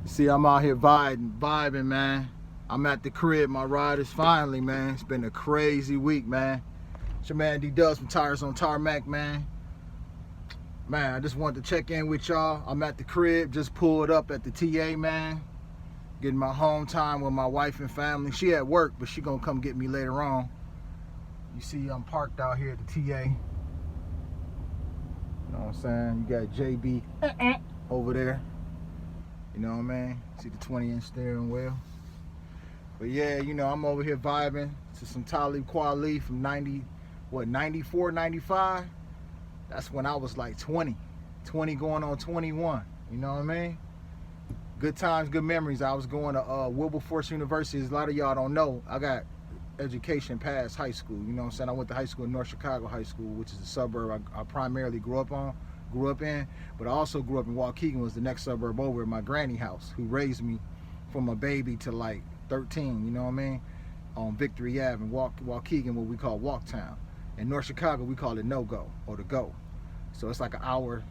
See, I'm out here vibing, man. I'm at the crib, my riders, finally, man. It's been a crazy week, man. It's your man D-Dubs from Tires on Tarmac, man. Man, I just wanted to check in with y'all. I'm at the crib, just pulled up at the TA, man. Getting my home time with my wife and family. She at work, but she gonna come get me later on. You see, I'm parked out here at the TA. You know what I'm saying? You got JB over there. You know what I mean? See the 20-inch steering wheel. But yeah, you know, I'm over here vibing to some Talib Kweli from 94, 95. That's when I was like 20 going on 21. You know what I mean? Good times, good memories. I was going to Wilberforce University. As a lot of y'all don't know, I got education past high school. You know what I'm saying? I went to high school in North Chicago High School, which is a suburb I primarily grew up in, but I also grew up in Waukegan, was the next suburb over at my granny house, who raised me from a baby to like 13, you know what I mean? On Victory Ave in Waukegan, what we call Walktown. In North Chicago, we call it No-Go, or the Go. So it's like an hour,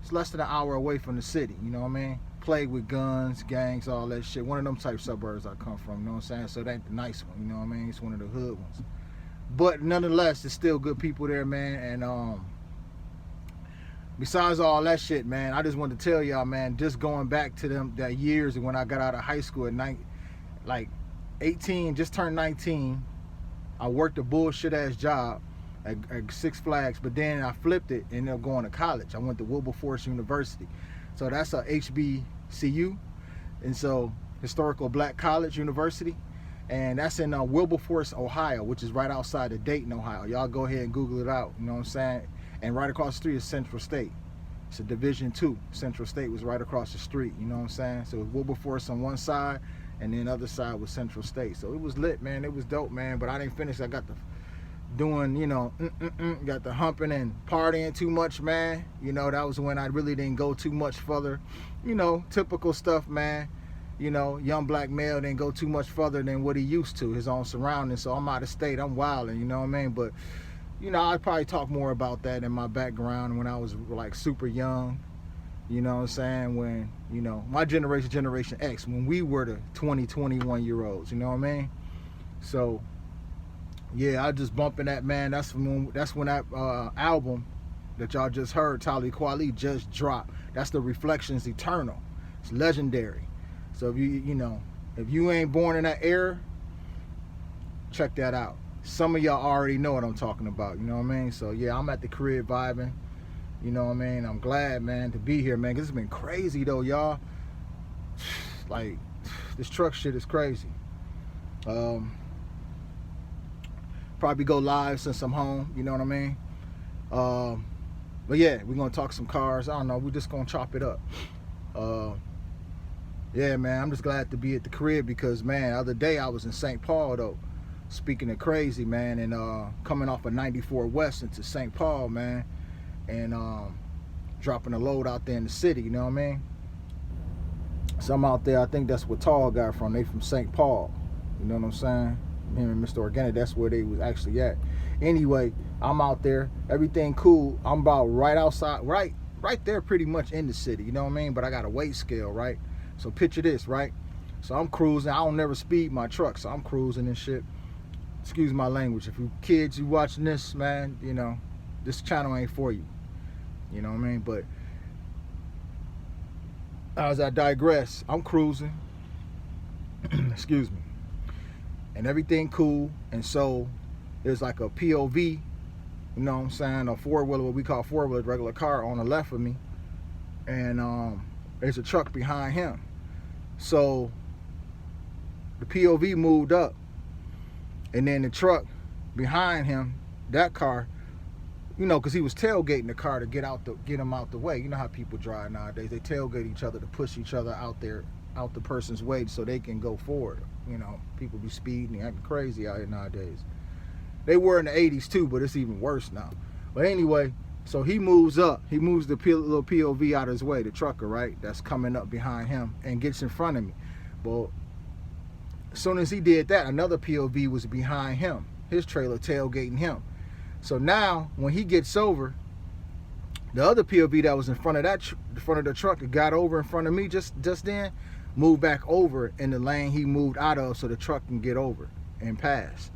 it's less than an hour away from the city, you know what I mean? Played with guns, gangs, all that shit. One of them type suburbs I come from, you know what I'm saying? So that ain't the nice one, you know what I mean? It's one of the hood ones. But nonetheless, there's still good people there, man, and besides all that shit, man, I just wanted to tell y'all, man, just going back to that years when I got out of high school at like 18, just turned 19, I worked a bullshit ass job at Six Flags, but then I flipped it and ended up going to college. I went to Wilberforce University. So that's a HBCU, and so Historical Black College University, and that's in Wilberforce, Ohio, which is right outside of Dayton, Ohio. Y'all go ahead and Google it out, you know what I'm saying? And right across the street is Central State. It's a Division II. Central State was right across the street, you know what I'm saying? So it was Wilberforce on one side, and then the other side was Central State. So it was lit, man. It was dope, man. But I didn't finish. I got the doing, you know, got the humping and partying too much, man. You know, that was when I really didn't go too much further. You know, typical stuff, man. You know, young black male didn't go too much further than what he used to, his own surroundings. So I'm out of state. I'm wilding, you know what I mean? But you know, I'd probably talk more about that in my background when I was like super young, you know what I'm saying? When, you know, my generation, Generation X, when we were the 20, 21-year-olds, you know what I mean? So, yeah, I just bumping that, man. That's when that album that y'all just heard, Talib Kweli, just dropped. That's the Reflections Eternal. It's legendary. So if if you ain't born in that era, check that out. Some of y'all already know what I'm talking about, you know what I mean? So yeah, I'm at the crib vibing, you know what I mean? I'm glad, man, to be here, man, because it's been crazy though, y'all. Like, this truck shit is crazy. Probably go live since I'm home, you know what I mean? But yeah, we're gonna talk some cars. I don't know, we're just gonna chop it up. Yeah, man, I'm just glad to be at the crib because, man, the other day I was in St. Paul though. Speaking of crazy, man, and coming off of 94 West into St. Paul, man, and dropping a load out there in the city, you know what I mean? So I'm out there, I think that's where Tall got from. They from St. Paul, you know what I'm saying? Him and Mr. Organic, that's where they was actually at. Anyway, I'm out there, everything cool. I'm about right outside, right there pretty much in the city, you know what I mean? But I got a weight scale, right? So picture this, right? So I'm cruising, I don't never speed my truck, so I'm cruising and shit. Excuse my language. If you kids, you watching this, man, you know, this channel ain't for you. You know what I mean? But as I digress, I'm cruising. Excuse me. And everything cool. And so there's like a POV, you know what I'm saying, a four-wheeler, what we call four-wheeler, regular car on the left of me. And there's a truck behind him. So the POV moved up. And then the truck behind him, that car, you know, because he was tailgating the car to get him out the way. You know how people drive nowadays. They tailgate each other to push each other out the person's way so they can go forward. You know, people be speeding and acting crazy out here nowadays. They were in the 80s too, but it's even worse now. But anyway, so he moves up. He moves the little POV out of his way, the trucker, right? That's coming up behind him and gets in front of me. Well, as soon as he did that, another POV was behind him, his trailer tailgating him. So now when he gets over, the other POV that was in front of the truck that got over in front of me just then, moved back over in the lane he moved out of so the truck can get over and pass.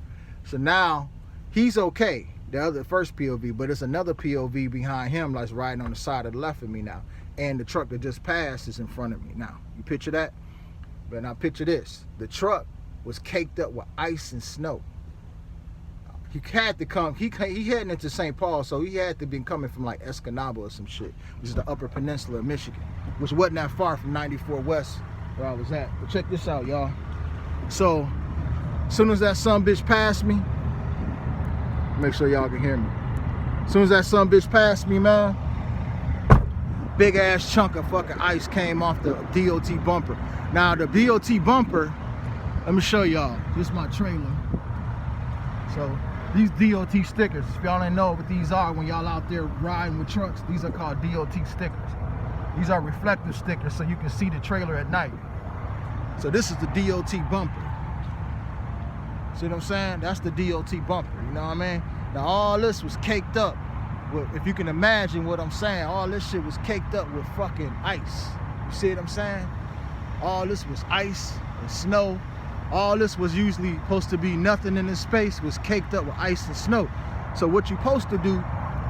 So now he's okay, the first POV, but it's another POV behind him that's riding on the side of the left of me now. And the truck that just passed is in front of me now. You picture that? But now picture this. The truck was caked up with ice and snow. He had to come, he heading into St. Paul, so he had to be coming from like Escanaba or some shit, which is the upper peninsula of Michigan, which wasn't that far from 94 West where I was at. But check this out, y'all. So, as soon as that sumbitch passed me, make sure y'all can hear me. As soon as that sumbitch passed me, man, big ass chunk of fucking ice came off the DOT bumper. Now the DOT bumper, let me show y'all. This is my trailer. So these DOT stickers, if y'all didn't know what these are when y'all out there riding with trucks, these are called DOT stickers. These are reflective stickers so you can see the trailer at night. So this is the DOT bumper. See what I'm saying? That's the DOT bumper, you know what I mean? Now all this was caked up with, if you can imagine what I'm saying, all this shit was caked up with fucking ice. You see what I'm saying? All this was ice and snow. All this was usually supposed to be nothing in this space, was caked up with ice and snow. So what you're supposed to do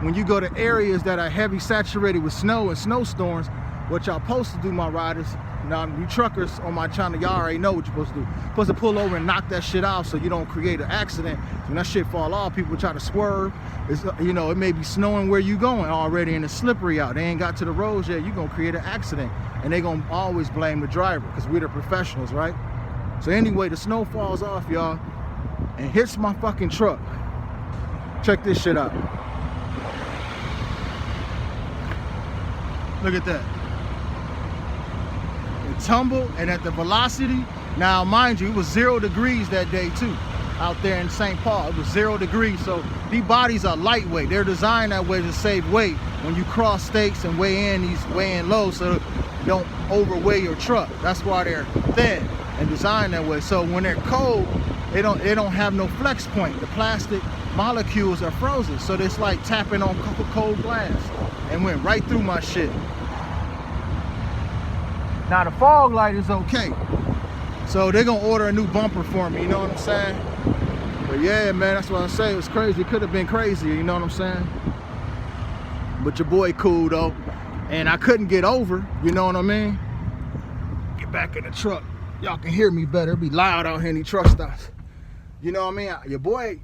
when you go to areas that are heavy saturated with snow and snowstorms, what y'all supposed to do, my riders, now you truckers on my channel, y'all already know what you're supposed to do. You're supposed to pull over and knock that shit off so you don't create an accident. When that shit fall off, people try to swerve. It's, you know, it may be snowing where you going already and it's slippery out. They ain't got to the roads yet. You're gonna create an accident. And they gonna always blame the driver because we're the professionals, right? So anyway, the snow falls off, y'all, and hits my fucking truck. Check this shit out. Look at that. It tumbled, and at the velocity, now mind you, it was 0 degrees that day too, out there in St. Paul. It was 0 degrees, so these bodies are lightweight. They're designed that way to save weight when you cross stakes and weigh in low, so you don't overweigh your truck. That's why they're thin and designed that way. So when they're cold, they don't have no flex point. The plastic molecules are frozen, so it's like tapping on cold glass, and went right through my shit. Now the fog light is okay, so they're gonna order a new bumper for me, you know what I'm saying? But yeah, man, that's what I say. It was crazy. It could have been crazier, you know what I'm saying? But your boy cool though, and I couldn't get over, you know what I mean? Get back in the truck. Y'all can hear me better. It'd be loud out here in these truck stops. You know what I mean? Your boy,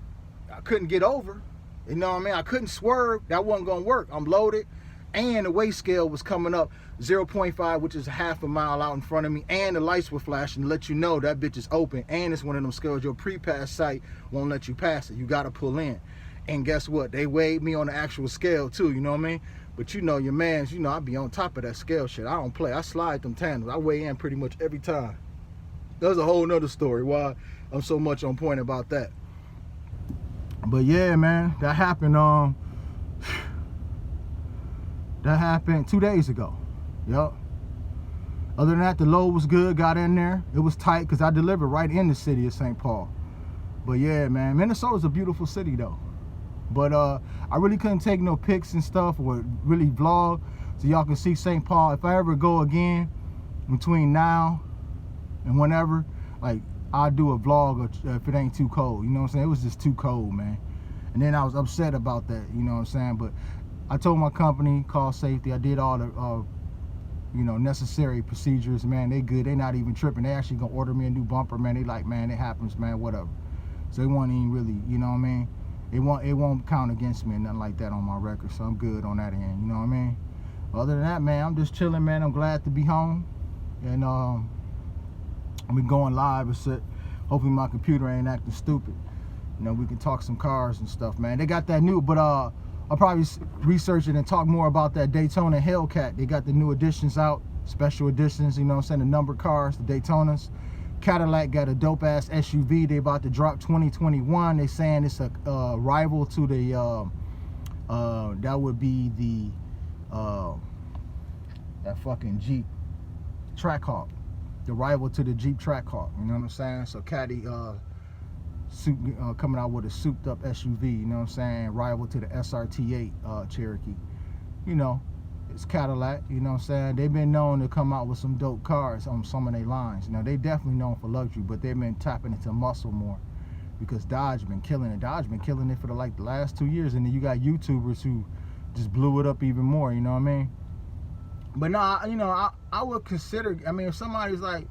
I couldn't get over. You know what I mean? I couldn't swerve. That wasn't gonna work. I'm loaded. And the weight scale was coming up 0.5, which is half a mile out in front of me. And the lights were flashing to let you know that bitch is open. And it's one of them scales. Your pre-pass site won't let you pass it. You gotta pull in. And guess what? They weighed me on the actual scale too, you know what I mean? But you know, your mans, you know, I be on top of that scale shit. I don't play. I slide them tandems. I weigh in pretty much every time. There's a whole nother story why I'm so much on point about that. But yeah, man, that happened 2 days ago. Yup. Other than that, the load was good, got in there. It was tight because I delivered right in the city of St. Paul. But yeah, man, Minnesota's a beautiful city though. But I really couldn't take no pics and stuff or really vlog so y'all can see St. Paul. If I ever go again between now and whenever, like, I'll do a vlog if it ain't too cold, you know what I'm saying? It was just too cold, man. And then I was upset about that, you know what I'm saying? But I told my company, call safety, I did all the, you know, necessary procedures, man. They good, they not even tripping. They actually gonna order me a new bumper, man. They like, man, it happens, man, whatever. So they won't even really, you know what I mean? It won't count against me and nothing like that on my record, so I'm good on that end, you know what I mean? Other than that, man, I'm just chilling, man. I'm glad to be home. And I've been going live and shit. Hopefully my computer ain't acting stupid. You know, we can talk some cars and stuff, man. They got that new, but I'll probably research it and talk more about that Daytona Hellcat. They got the new editions out, special editions, you know what I'm saying, the number cars, the Daytonas. Cadillac got a dope ass SUV they about to drop 2021. They saying it's a rival to the that would be the that fucking Jeep Trackhawk, the rival to the Jeep Trackhawk, you know what I'm saying? So Caddy coming out with a souped up SUV, you know what I'm saying, rival to the SRT8 Cherokee. You know, it's Cadillac, you know what I'm saying. They've been known to come out with some dope cars on some of their lines. Now, they definitely known for luxury, but they've been tapping into muscle more because Dodge been killing it. Dodge been killing it for the last 2 years, and then you got YouTubers who just blew it up even more, you know what I mean? But no, you know, I would consider, I mean, if somebody's like,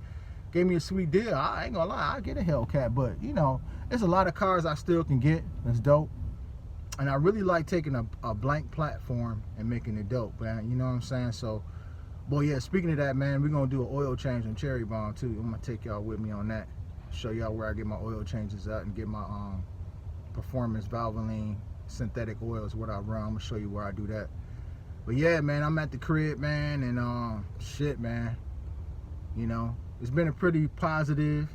gave me a sweet deal, I ain't gonna lie, I get a Hellcat. But, you know, there's a lot of cars I still can get that's dope. And I really like taking a blank platform and making it dope, man. You know what I'm saying? So, boy, yeah, speaking of that, man, we're going to do an oil change on Cherry Bomb, too. I'm going to take y'all with me on that. Show y'all where I get my oil changes at and get my Performance Valvoline synthetic oils, what I run. I'm going to show you where I do that. But, yeah, man, I'm at the crib, man, and shit, man. You know, it's been a pretty positive,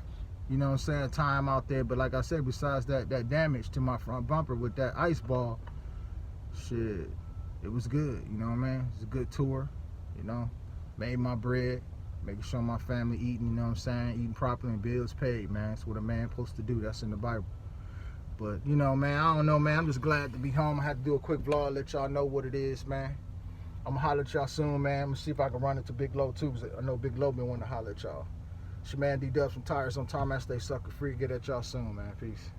you know what I'm saying, time out there. But like I said, besides that damage to my front bumper with that ice ball, shit, it was good, you know what I mean? It's a good tour, you know. Made my bread, making sure my family eating, you know what I'm saying, eating properly and bills paid, man. That's what a man supposed to do. That's in the Bible. But, you know, man, I don't know, man. I'm just glad to be home. I had to do a quick vlog, let y'all know what it is, man. I'm going to holler at y'all soon, man. I'm going to see if I can run into Big Low, too, because I know Big Low been wanting to holler at y'all. It's your man D-Dubs from Tires on Tarmac. Stay sucker free. Get at y'all soon, man. Peace.